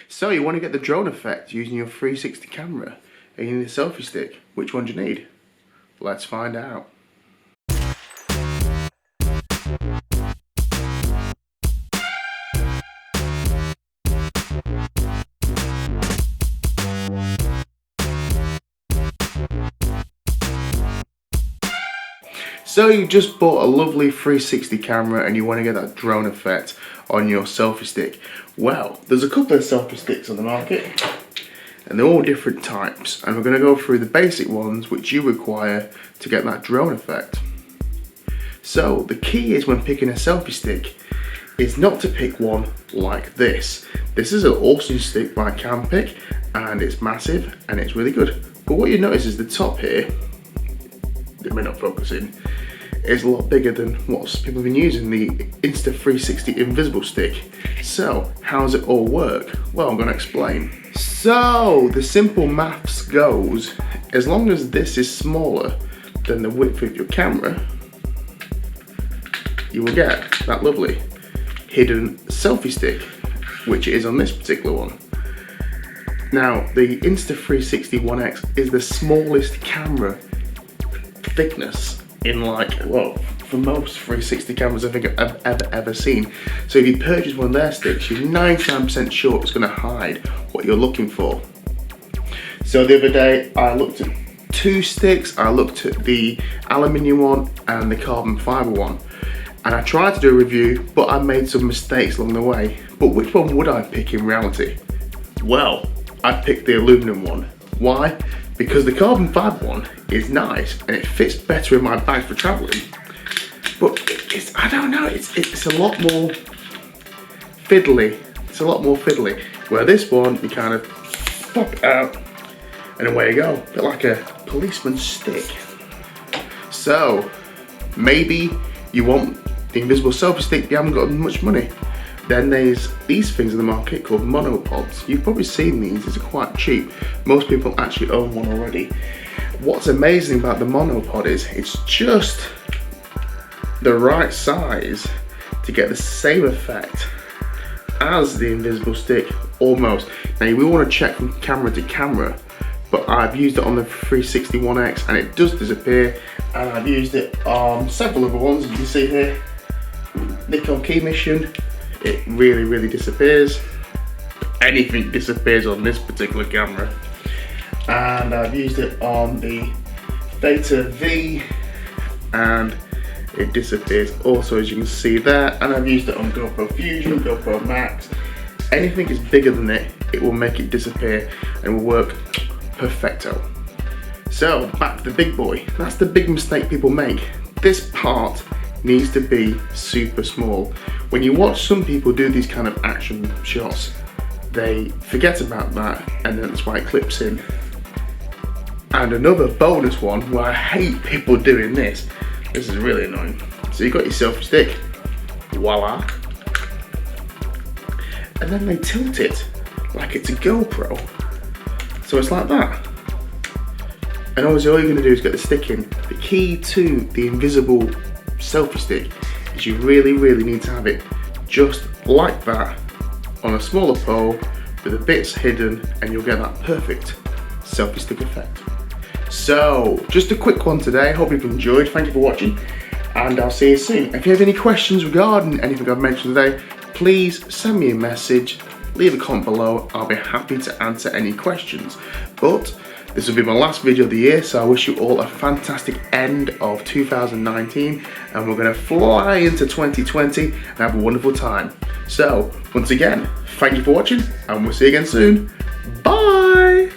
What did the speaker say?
So you want to get the drone effect using your 360 camera and you need a selfie stick. Which one do you need? Let's find out. So you just bought a lovely 360 camera and you want to get that drone effect on your selfie stick. Well, there's a couple of selfie sticks on the market and they're all different types, and we're going to go through the basic ones which you require to get that drone effect. So the key is when picking a selfie stick is not to pick one like this. This is an awesome stick by Campic and it's massive and it's really good. But what you notice is the top here, it may not focus in, is a lot bigger than what people have been using, the Insta360 invisible stick. So how does it all work? Well, I'm going to explain. So the simple maths goes, as long as this is smaller than the width of your camera, you will get that lovely hidden selfie stick, which is on this particular one. Now the Insta360 One X is the smallest camera thickness in, like, well, for most 360 cameras I think I've ever seen. So if you purchase one of their sticks, you're 99% sure it's going to hide what you're looking for. So the other day I looked at two sticks. I looked at the aluminium one and the carbon fiber one, and I tried to do a review, but I made some mistakes along the way. But which one would I pick in reality? Well, I'd pick the aluminum one. Why? Because the carbon fiber one is nice and it fits better in my bag for traveling. But it's, I don't know, it's a lot more fiddly. It's a lot more fiddly. Where this one, you kind of pop it out and away you go. A bit like a policeman's stick. So maybe you want the invisible selfie stick, but you haven't got much money. Then there's these things in the market called monopods. You've probably seen these, these are quite cheap. Most people actually own one already. What's amazing about the monopod is it's just the right size to get the same effect as the invisible stick, almost. Now we want to check from camera to camera, but I've used it on the 360 One X and it does disappear, and I've used it on several other ones, as you can see here. Nikon Key Mission. It really disappears. Anything disappears on this particular camera. And I've used it on the Theta V and it disappears also, as you can see there. And I've used it on GoPro Fusion, GoPro Max. Anything is bigger than it, it will make it disappear and will work perfecto. So back to the big boy. That's the big mistake people make. This part needs to be super small. When you watch some people do these kind of action shots, they forget about that, and that's why it clips in. And another bonus one where I hate people doing this is really annoying. So you've got your selfie stick, voila, and then they tilt it like it's a GoPro. So it's like that. And obviously all you're going to do is get the stick in. The key to the invisible selfie stick is you really need to have it just like that on a smaller pole with the bits hidden, and you'll get that perfect selfie stick effect. So just a quick one today. Hope you've enjoyed. Thank you for watching and I'll see you soon. If you have any questions regarding anything I've mentioned today, please send me a message, leave a comment below. I'll be happy to answer any questions. But this will be my last video of the year, so I wish you all a fantastic end of 2019, and we're going to fly into 2020 and have a wonderful time. So, once again, thank you for watching, and we'll see you again soon. Bye!